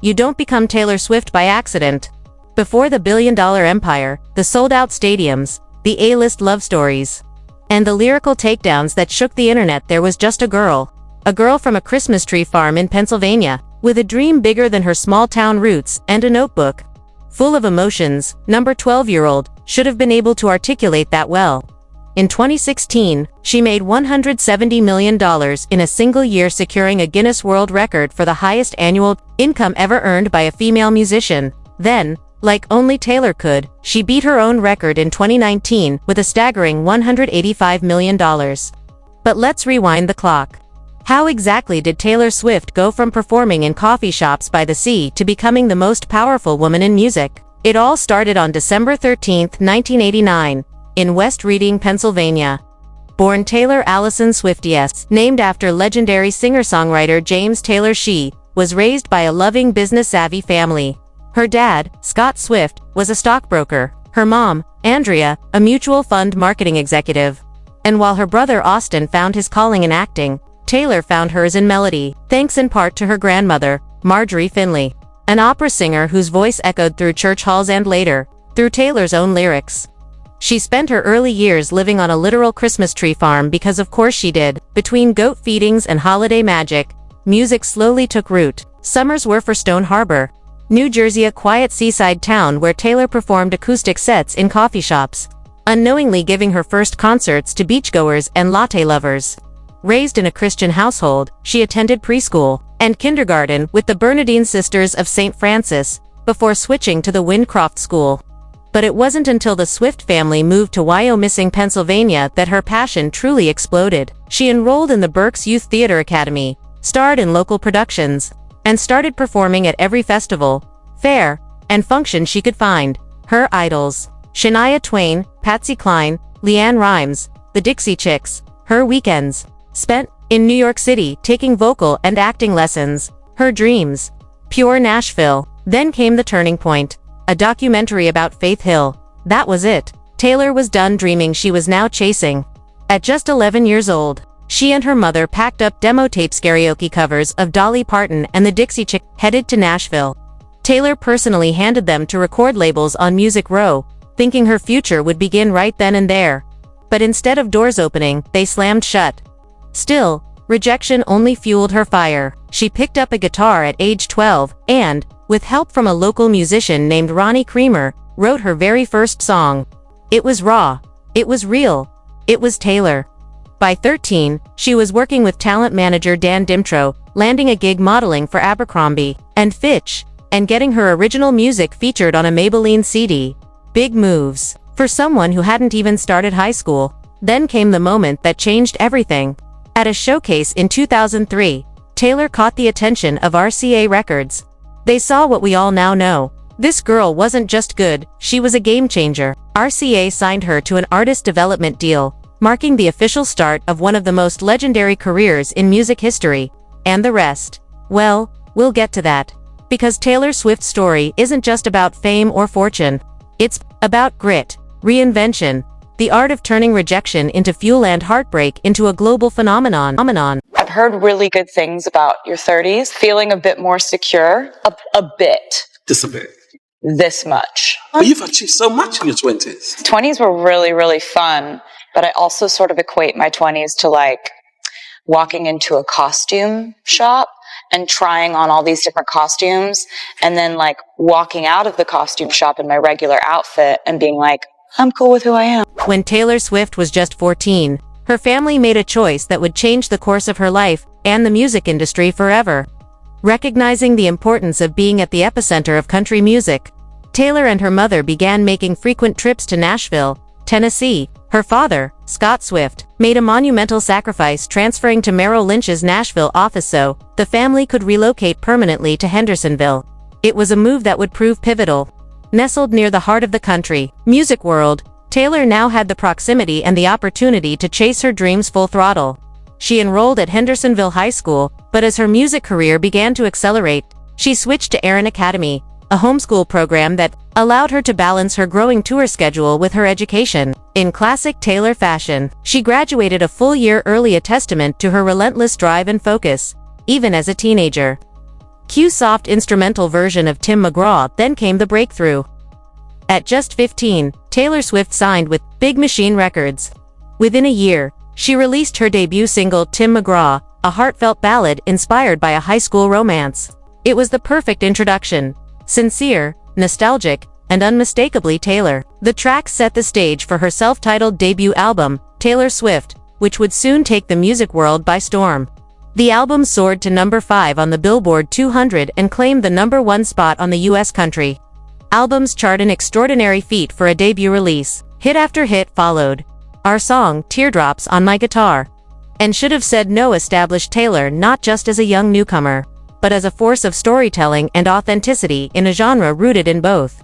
you don't become Taylor Swift by accident. Before the billion-dollar empire, the sold-out stadiums, the A-list love stories, and the lyrical takedowns that shook the internet, there was just a girl from a Christmas tree farm in Pennsylvania, with a dream bigger than her small-town roots and a notebook full of emotions. Number 12-year-old should have been able to articulate that well. In 2016, she made $170 million in a single year, securing a Guinness World Record for the highest annual income ever earned by a female musician. Then, like only Taylor could, she beat her own record in 2019 with a staggering $185 million. But let's rewind the clock. How exactly did Taylor Swift go from performing in coffee shops by the sea to becoming the most powerful woman in music? It all started on December 13, 1989, in West Reading, Pennsylvania. Born Taylor Allison Swift, named after legendary singer-songwriter James Taylor, she was raised by a loving, business-savvy family. Her dad, Scott Swift, was a stockbroker, her mom, Andrea, a mutual fund marketing executive. And while her brother Austin found his calling in acting, Taylor found hers in melody, thanks in part to her grandmother, Marjorie Finley, an opera singer whose voice echoed through church halls and later, through Taylor's own lyrics. She spent her early years living on a literal Christmas tree farm because of course she did. Between goat feedings and holiday magic, music slowly took root. Summers were for Stone Harbor, New Jersey, a quiet seaside town where Taylor performed acoustic sets in coffee shops, unknowingly giving her first concerts to beachgoers and latte lovers. Raised in a Christian household, she attended preschool and kindergarten with the Bernardine Sisters of St. Francis, before switching to the Windcroft School. But it wasn't until the Swift family moved to Wyomissing, Pennsylvania, that her passion truly exploded. She enrolled in the Berks Youth Theater Academy, starred in local productions, and started performing at every festival, fair, and function she could find. Her idols: Shania Twain, Patsy Cline, LeAnn Rimes, the Dixie Chicks. Her weekends spent in New York City taking vocal and acting lessons. Her dreams: pure Nashville. Then came the turning point, a documentary about Faith Hill. That was it. Taylor was done dreaming, she was now chasing. At just 11 years old, she and her mother packed up demo tapes, karaoke covers of Dolly Parton and the Dixie Chicks, headed to Nashville. Taylor personally handed them to record labels on Music Row, thinking her future would begin right then and there. But instead of doors opening, they slammed shut. Still, rejection only fueled her fire. She picked up a guitar at age 12 and, with help from a local musician named Ronnie Creamer, wrote her very first song. It was raw. It was real. It was Taylor. By 13, she was working with talent manager Dan Dimtro, landing a gig modeling for Abercrombie and Fitch, and getting her original music featured on a Maybelline CD. Big moves for someone who hadn't even started high school. Then came the moment that changed everything. At a showcase in 2003, Taylor caught the attention of RCA Records. They saw what we all now know. This girl wasn't just good, she was a game changer. RCA signed her to an artist development deal, marking the official start of one of the most legendary careers in music history. And the rest? Well, we'll get to that. Because Taylor Swift's story isn't just about fame or fortune. It's about grit, reinvention, the art of turning rejection into fuel and heartbreak into a global phenomenon. I've heard really good things about your 30s, feeling a bit more secure. A bit. Just a bit. This much. But you've achieved so much in your 20s. 20s were really, really fun, but I also sort of equate my 20s to like walking into a costume shop and trying on all these different costumes, and then like walking out of the costume shop in my regular outfit and being like, I'm cool with who I am. When Taylor Swift was just 14, her family made a choice that would change the course of her life and the music industry forever. Recognizing the importance of being at the epicenter of country music, Taylor and her mother began making frequent trips to Nashville, Tennessee. Her father, Scott Swift, made a monumental sacrifice, transferring to Merrill Lynch's Nashville office so the family could relocate permanently to Hendersonville. It was a move that would prove pivotal. Nestled near the heart of the country music world, Taylor now had the proximity and the opportunity to chase her dreams full throttle. She enrolled at Hendersonville High School, but as her music career began to accelerate, she switched to Aaron Academy, a homeschool program that allowed her to balance her growing tour schedule with her education. In classic Taylor fashion, she graduated a full year early, a testament to her relentless drive and focus, even as a teenager. Cue soft instrumental version of Tim McGraw, then came the breakthrough. At just 15, Taylor Swift signed with Big Machine Records. Within a year, she released her debut single Tim McGraw, a heartfelt ballad inspired by a high school romance. It was the perfect introduction. Sincere, nostalgic, and unmistakably Taylor. The track set the stage for her self-titled debut album, Taylor Swift, which would soon take the music world by storm. The album soared to number 5 on the Billboard 200 and claimed the number 1 spot on the US country albums chart, an extraordinary feat for a debut release. Hit after hit followed. Our song, Teardrops on My Guitar, and Should Have Said No established Taylor not just as a young newcomer, but as a force of storytelling and authenticity in a genre rooted in both.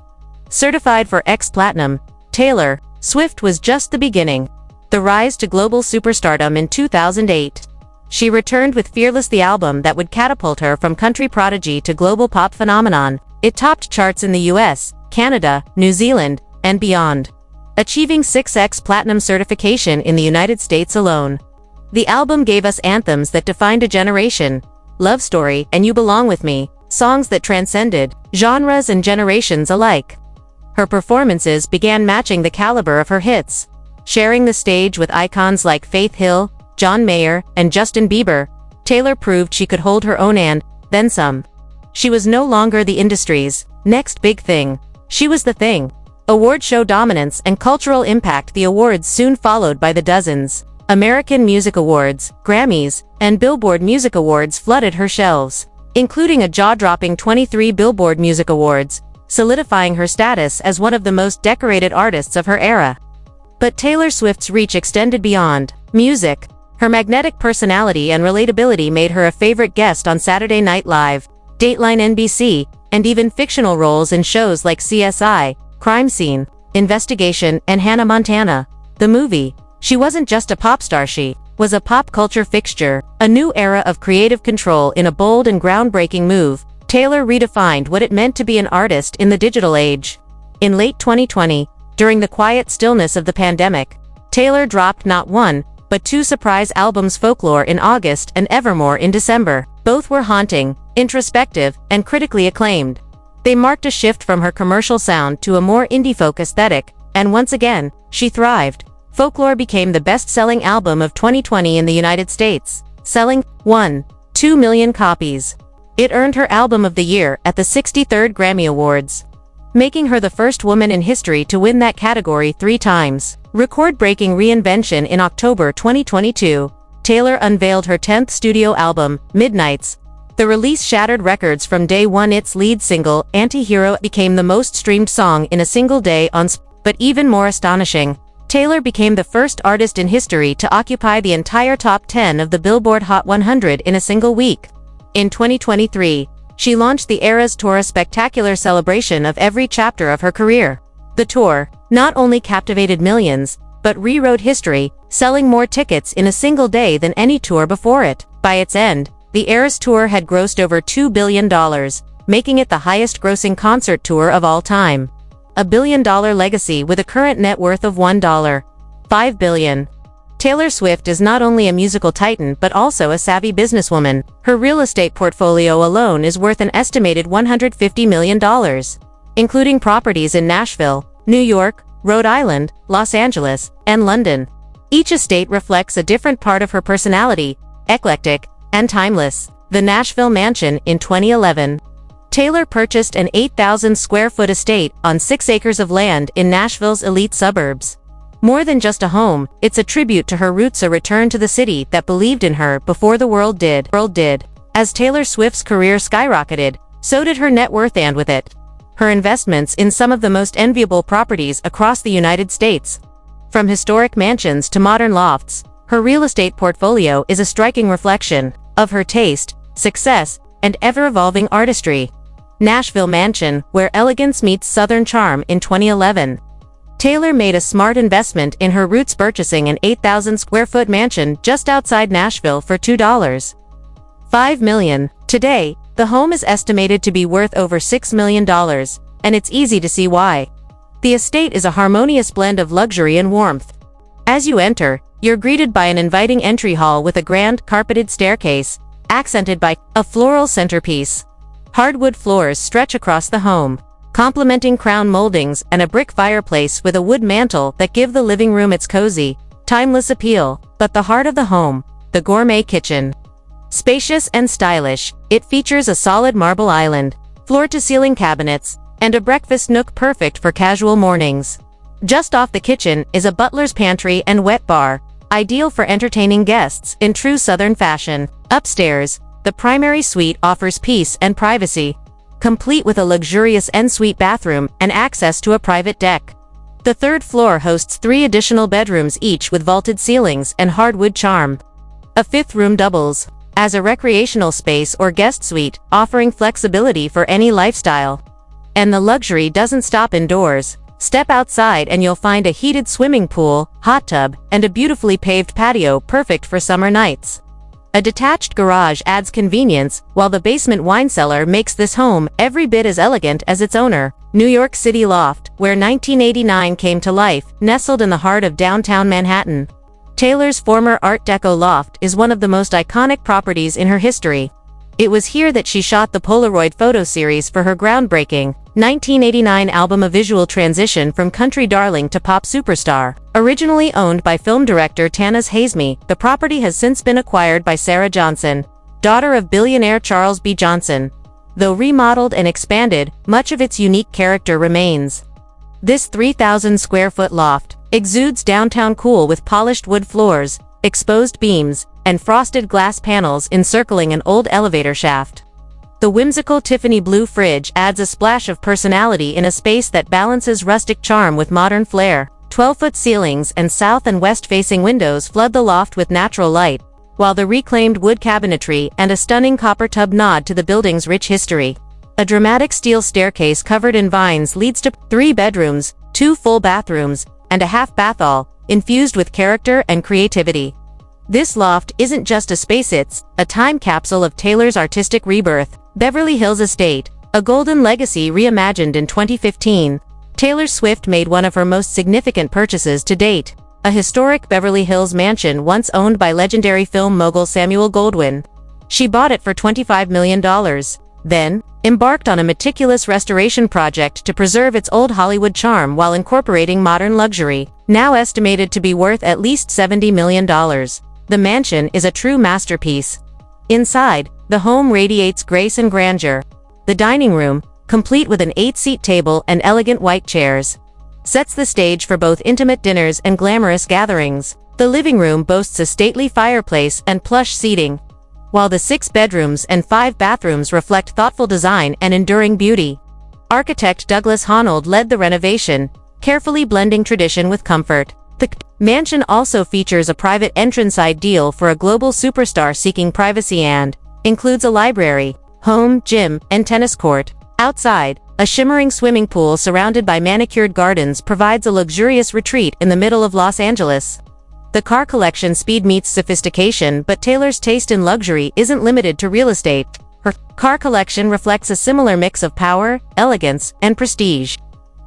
Certified for X-Platinum, Taylor Swift was just the beginning. The rise to global superstardom in 2008. She returned with Fearless, the album that would catapult her from country prodigy to global pop phenomenon. It topped charts in the US, Canada, New Zealand, and beyond, achieving 6x platinum certification in the United States alone. The album gave us anthems that defined a generation, Love Story and You Belong With Me, songs that transcended genres and generations alike. Her performances began matching the caliber of her hits, sharing the stage with icons like Faith Hill, John Mayer, and Justin Bieber. Taylor proved she could hold her own and then some. She was no longer the industry's next big thing. She was the thing. Award show dominance and cultural impact. The awards soon followed by the dozens. American Music Awards, Grammys, and Billboard Music Awards flooded her shelves, including a jaw-dropping 23 Billboard Music Awards, solidifying her status as one of the most decorated artists of her era. But Taylor Swift's reach extended beyond music. Her magnetic personality and relatability made her a favorite guest on Saturday Night Live, Dateline NBC, and even fictional roles in shows like CSI, Crime Scene, Investigation, and Hannah Montana, the movie. She wasn't just a pop star, she was a pop culture fixture. A new era of creative control. In a bold and groundbreaking move, Taylor redefined what it meant to be an artist in the digital age. In late 2020, during the quiet stillness of the pandemic, Taylor dropped not one, but 2 surprise albums, Folklore in August and Evermore in December. Both were haunting, introspective, and critically acclaimed. They marked a shift from her commercial sound to a more indie-folk aesthetic, and once again, she thrived. Folklore became the best-selling album of 2020 in the United States, selling 1.2 million copies. It earned her Album of the Year at the 63rd Grammy Awards, making her the first woman in history to win that category 3 times. Record-breaking reinvention. In October 2022, Taylor unveiled her 10th studio album, Midnights. The release shattered records from day one. Its lead single, Anti-Hero, became the most streamed song in a single day on Spotify. But even more astonishing, Taylor became the first artist in history to occupy the entire top 10 of the Billboard Hot 100 in a single week. In 2023, she launched the Eras Tour, a spectacular celebration of every chapter of her career. The tour not only captivated millions, but rewrote history, selling more tickets in a single day than any tour before it. By its end, the Eras Tour had grossed over $2 billion, making it the highest-grossing concert tour of all time. A billion-dollar legacy with a current net worth of $1.5 billion. Taylor Swift is not only a musical titan but also a savvy businesswoman. Her real estate portfolio alone is worth an estimated $150 million, including properties in Nashville, New York, Rhode Island, Los Angeles, and London. Each estate reflects a different part of her personality, eclectic and timeless. The Nashville Mansion. In 2011, Taylor purchased an 8,000-square-foot estate on 6 acres of land in Nashville's elite suburbs. More than just a home, it's a tribute to her roots, a return to the city that believed in her before the world did. As Taylor Swift's career skyrocketed, so did her net worth, and with it, her investments in some of the most enviable properties across the United States. From historic mansions to modern lofts, her real estate portfolio is a striking reflection of her taste, success, and ever-evolving artistry. Nashville Mansion, where elegance meets southern charm. In 2011, Taylor made a smart investment in her roots, purchasing an 8,000-square-foot mansion just outside Nashville for $2.5 million. Today, the home is estimated to be worth over $6 million, and it's easy to see why. The estate is a harmonious blend of luxury and warmth. As you enter, you're greeted by an inviting entry hall with a grand, carpeted staircase, accented by a floral centerpiece. Hardwood floors stretch across the home, complementing crown moldings and a brick fireplace with a wood mantel that give the living room its cozy, timeless appeal. But the heart of the home, the gourmet kitchen. Spacious and stylish, it features a solid marble island, floor-to-ceiling cabinets, and a breakfast nook perfect for casual mornings. Just off the kitchen is a butler's pantry and wet bar, ideal for entertaining guests in true Southern fashion. Upstairs, the primary suite offers peace and privacy, complete with a luxurious ensuite bathroom and access to a private deck. The third floor hosts 3 additional bedrooms, each with vaulted ceilings and hardwood charm. A fifth room doubles as a recreational space or guest suite, offering flexibility for any lifestyle. And the luxury doesn't stop indoors. Step outside and you'll find a heated swimming pool, hot tub, and a beautifully paved patio perfect for summer nights. A detached garage adds convenience, while the basement wine cellar makes this home every bit as elegant as its owner. New York City Loft, where 1989 came to life, nestled in the heart of downtown Manhattan. Taylor's former Art Deco loft is one of the most iconic properties in her history. It was here that she shot the Polaroid photo series for her groundbreaking 1989 album, a visual transition from country darling to pop superstar. Originally owned by film director Tanis Hazmi, the property has since been acquired by Sarah Johnson, daughter of billionaire Charles B. Johnson. Though remodeled and expanded, much of its unique character remains. This 3,000-square-foot loft exudes downtown cool with polished wood floors, exposed beams, and frosted glass panels encircling an old elevator shaft. The whimsical Tiffany blue fridge adds a splash of personality in a space that balances rustic charm with modern flair. 12-foot ceilings and south and west-facing windows flood the loft with natural light, while the reclaimed wood cabinetry and a stunning copper tub nod to the building's rich history. A dramatic steel staircase covered in vines leads to 3 bedrooms, 2 full bathrooms, and a half bath, all infused with character and creativity. This loft isn't just a space, it's a time capsule of Taylor's artistic rebirth. Beverly Hills Estate, a golden legacy reimagined in 2015. Taylor Swift made one of her most significant purchases to date, a historic Beverly Hills mansion once owned by legendary film mogul Samuel Goldwyn. She bought it for $25 million, then embarked on a meticulous restoration project to preserve its old Hollywood charm while incorporating modern luxury, now estimated to be worth at least $70 million. The mansion is a true masterpiece. Inside, the home radiates grace and grandeur. The dining room, complete with an 8-seat table and elegant white chairs, sets the stage for both intimate dinners and glamorous gatherings. The living room boasts a stately fireplace and plush seating, while the 6 bedrooms and 5 bathrooms reflect thoughtful design and enduring beauty. Architect Douglas Honnold led the renovation, carefully blending tradition with comfort. The mansion also features a private entrance ideal for a global superstar seeking privacy and includes a library, home gym, and tennis court. Outside, a shimmering swimming pool surrounded by manicured gardens provides a luxurious retreat in the middle of Los Angeles. The car collection speed meets sophistication, but Taylor's taste in luxury isn't limited to real estate. Her car collection reflects a similar mix of power, elegance, and prestige.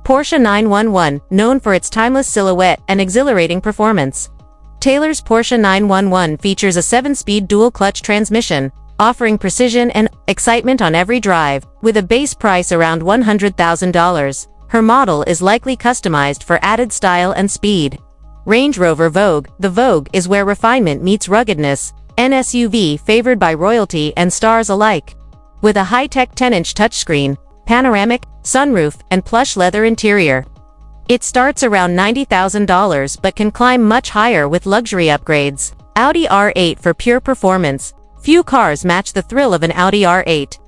Porsche 911, known for its timeless silhouette and exhilarating performance. Taylor's Porsche 911 features a 7-speed dual-clutch transmission, offering precision and excitement on every drive. With a base price around $100,000, her model is likely customized for added style and speed. Range Rover Vogue. The Vogue is where refinement meets ruggedness, an SUV favored by royalty and stars alike. With a high-tech 10-inch touchscreen, panoramic, sunroof, and plush leather interior, it starts around $90,000 but can climb much higher with luxury upgrades. Audi R8 for pure performance. Few cars match the thrill of an Audi R8.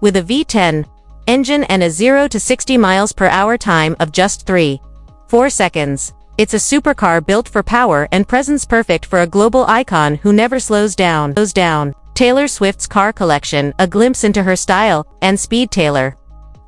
With a V10 engine and a 0 to 60 miles per hour time of just 3.4 seconds. It's a supercar built for power and presence, perfect for a global icon who never slows down. Taylor Swift's car collection, a glimpse into her style and speed. Taylor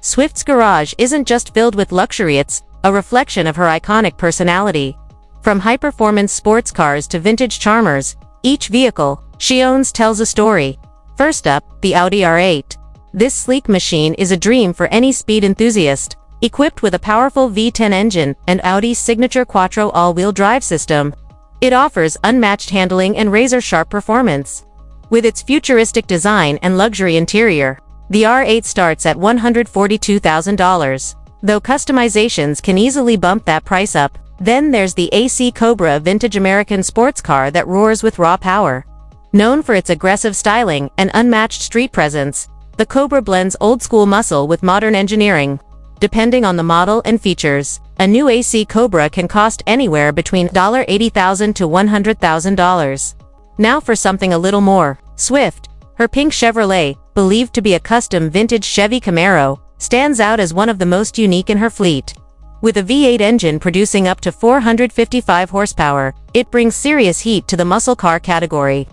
Swift's garage isn't just filled with luxury, it's a reflection of her iconic personality. From high-performance sports cars to vintage charmers, each vehicle she owns tells a story. First up, the Audi R8. This sleek machine is a dream for any speed enthusiast. Equipped with a powerful V10 engine and Audi's signature Quattro all-wheel drive system, it offers unmatched handling and razor-sharp performance. With its futuristic design and luxury interior, The R8 starts at $142,000. Though customizations can easily bump that price up. Then there's the AC Cobra vintage American sports car that roars with raw power. Known for its aggressive styling and unmatched street presence, the Cobra blends old-school muscle with modern engineering. Depending on the model and features, a new AC Cobra can cost anywhere between $80,000 to $100,000. Now for something a little more. Swift, her pink Chevrolet, believed to be a custom vintage Chevy Camaro, stands out as one of the most unique in her fleet. With a V8 engine producing up to 455 horsepower, it brings serious heat to the muscle car category.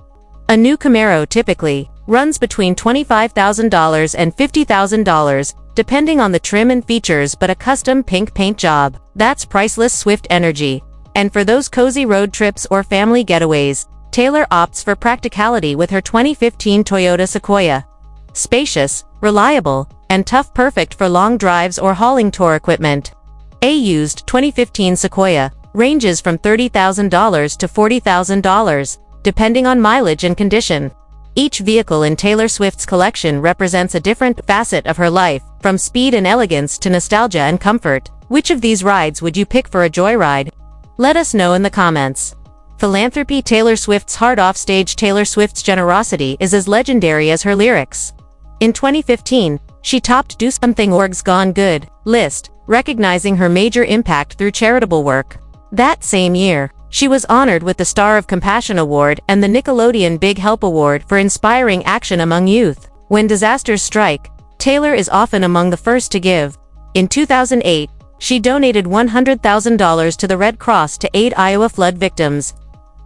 A new Camaro typically runs between $25,000 and $50,000, depending on the trim and features, but a custom pink paint job, that's priceless Swift energy. And for those cozy road trips or family getaways, Taylor opts for practicality with her 2015 Toyota Sequoia. Spacious, reliable, and tough, perfect for long drives or hauling tour equipment. A used 2015 Sequoia ranges from $30,000 to $40,000, depending on mileage and condition. Each vehicle in Taylor Swift's collection represents a different facet of her life, from speed and elegance to nostalgia and comfort. Which of these rides would you pick for a joyride? Let us know in the comments. Philanthropy. Taylor Swift's heart offstage. Taylor Swift's generosity is as legendary as her lyrics. In 2015, she topped Do Something Org's Gone Good list, recognizing her major impact through charitable work. That same year, she was honored with the Star of Compassion Award and the Nickelodeon Big Help Award for inspiring action among youth. When disasters strike, Taylor is often among the first to give. In 2008, she donated $100,000 to the Red Cross to aid Iowa flood victims.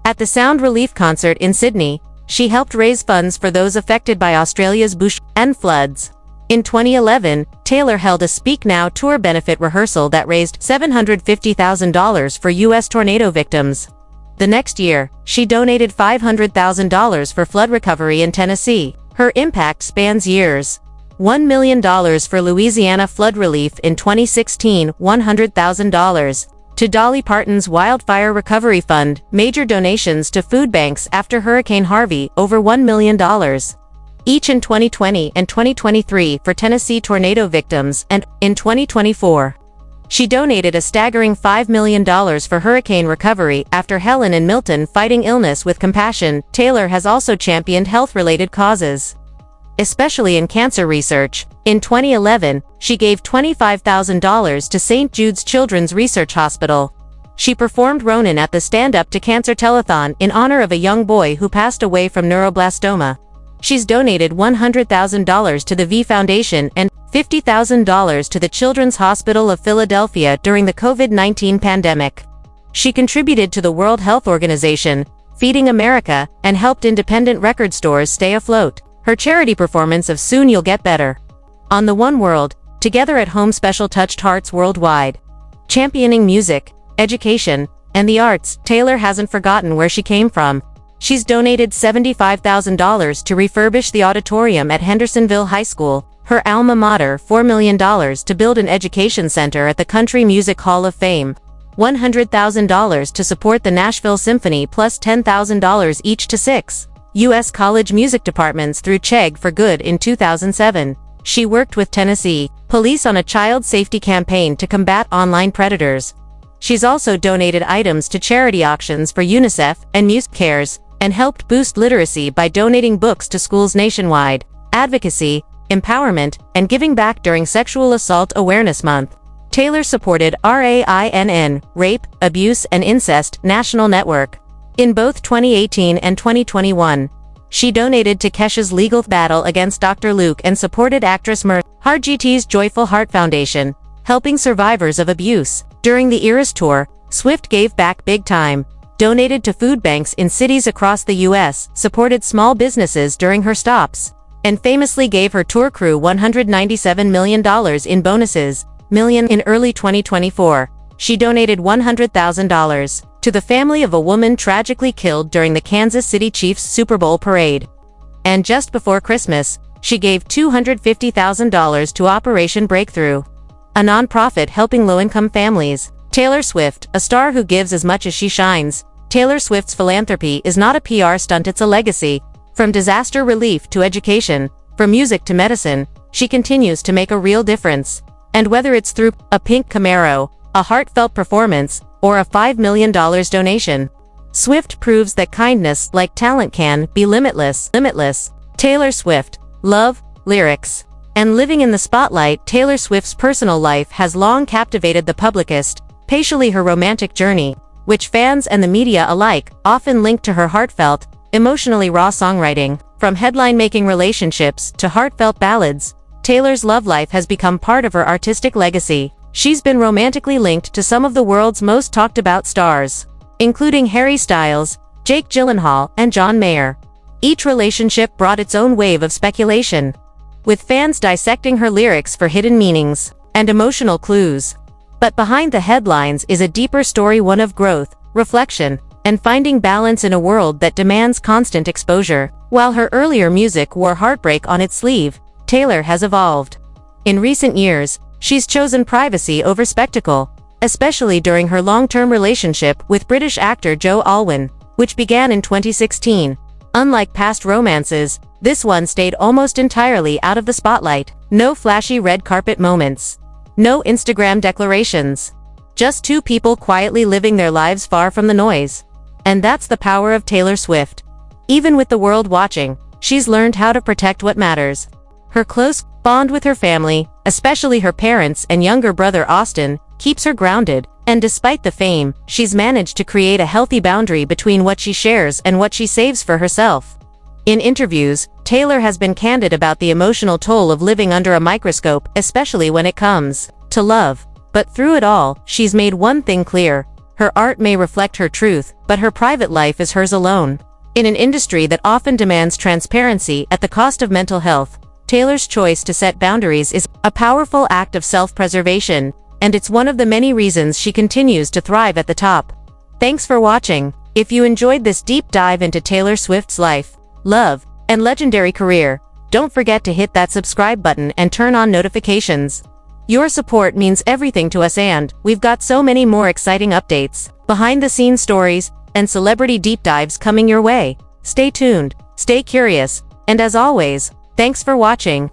At the Sound Relief concert in Sydney, she helped raise funds for those affected by Australia's bush and floods. In 2011, Taylor held a Speak Now tour benefit rehearsal that raised $750,000 for U.S. tornado victims. The next year, she donated $500,000 for flood recovery in Tennessee. Her impact spans years. $1 million for Louisiana flood relief in 2016, $100,000 to Dolly Parton's Wildfire Recovery Fund, major donations to food banks after Hurricane Harvey, over $1 million. Each in 2020 and 2023 for Tennessee tornado victims, and in 2024. She donated a staggering $5 million for hurricane recovery after Helen and Milton. Fighting illness with compassion. Taylor has also championed health-related causes, especially in cancer research. In 2011, she gave $25,000 to St. Jude's Children's Research Hospital. She performed Ronin at the Stand Up to Cancer telethon in honor of a young boy who passed away from neuroblastoma. She's donated $100,000 to the V Foundation and $50,000 to the Children's Hospital of Philadelphia during the COVID-19 pandemic. She contributed to the World Health Organization, Feeding America, and helped independent record stores stay afloat. Her charity performance of Soon You'll Get Better on the One World, Together at Home special touched hearts worldwide. Championing music, education, and the arts, Taylor hasn't forgotten where she came from. She's donated $75,000 to refurbish the auditorium at Hendersonville High School, her alma mater, $4 million to build an education center at the Country Music Hall of Fame, $100,000 to support the Nashville Symphony, plus $10,000 each to 6 U.S. college music departments through Chegg for Good in 2007. She worked with Tennessee police on a child safety campaign to combat online predators. She's also donated items to charity auctions for UNICEF and MuseCares, and helped boost literacy by donating books to schools nationwide. Advocacy, empowerment, and giving back during Sexual Assault Awareness Month. Taylor supported RAINN, Rape, Abuse, and Incest National Network. In both 2018 and 2021, she donated to Kesha's legal battle against Dr. Luke and supported actress Mer Harjeet's Joyful Heart Foundation, helping survivors of abuse. During the Eras Tour, Swift gave back big time, donated to food banks in cities across the U.S., supported small businesses during her stops, and famously gave her tour crew $197 million in bonuses. In early 2024, she donated $100,000 to the family of a woman tragically killed during the Kansas City Chiefs Super Bowl parade. And just before Christmas, she gave $250,000 to Operation Breakthrough, a nonprofit helping low-income families. Taylor Swift, a star who gives as much as she shines. Taylor Swift's philanthropy is not a PR stunt, it's a legacy. From disaster relief to education, from music to medicine, she continues to make a real difference. And whether it's through a pink Camaro, a heartfelt performance, or a $5 million donation, Swift proves that kindness, like talent, can be limitless. Taylor Swift. Love, lyrics, and living in the spotlight. Taylor Swift's personal life has long captivated the publicist, especially her romantic journey, which fans and the media alike often link to her heartfelt, emotionally raw songwriting. From headline-making relationships to heartfelt ballads, Taylor's love life has become part of her artistic legacy. She's been romantically linked to some of the world's most talked-about stars, including Harry Styles, Jake Gyllenhaal, and John Mayer. Each relationship brought its own wave of speculation, with fans dissecting her lyrics for hidden meanings and emotional clues. But behind the headlines is a deeper story, one of growth, reflection, and finding balance in a world that demands constant exposure. While her earlier music wore heartbreak on its sleeve, Taylor has evolved. In recent years, she's chosen privacy over spectacle, especially during her long-term relationship with British actor Joe Alwyn, which began in 2016. Unlike past romances, this one stayed almost entirely out of the spotlight. No flashy red carpet moments. No Instagram declarations. Just two people quietly living their lives far from the noise. And that's the power of Taylor Swift. Even with the world watching, she's learned how to protect what matters. Her close bond with her family, especially her parents and younger brother Austin, keeps her grounded, and despite the fame, she's managed to create a healthy boundary between what she shares and what she saves for herself. In interviews, Taylor has been candid about the emotional toll of living under a microscope, especially when it comes to love. But through it all, she's made one thing clear: her art may reflect her truth, but her private life is hers alone. In an industry that often demands transparency at the cost of mental health, Taylor's choice to set boundaries is a powerful act of self-preservation, and it's one of the many reasons she continues to thrive at the top. Thanks for watching. If you enjoyed this deep dive into Taylor Swift's life, love, and legendary career, don't forget to hit that subscribe button and turn on notifications. Your support means everything to us, and we've got so many more exciting updates, behind-the-scenes stories, and celebrity deep dives coming your way. Stay tuned, stay curious, and as always, thanks for watching.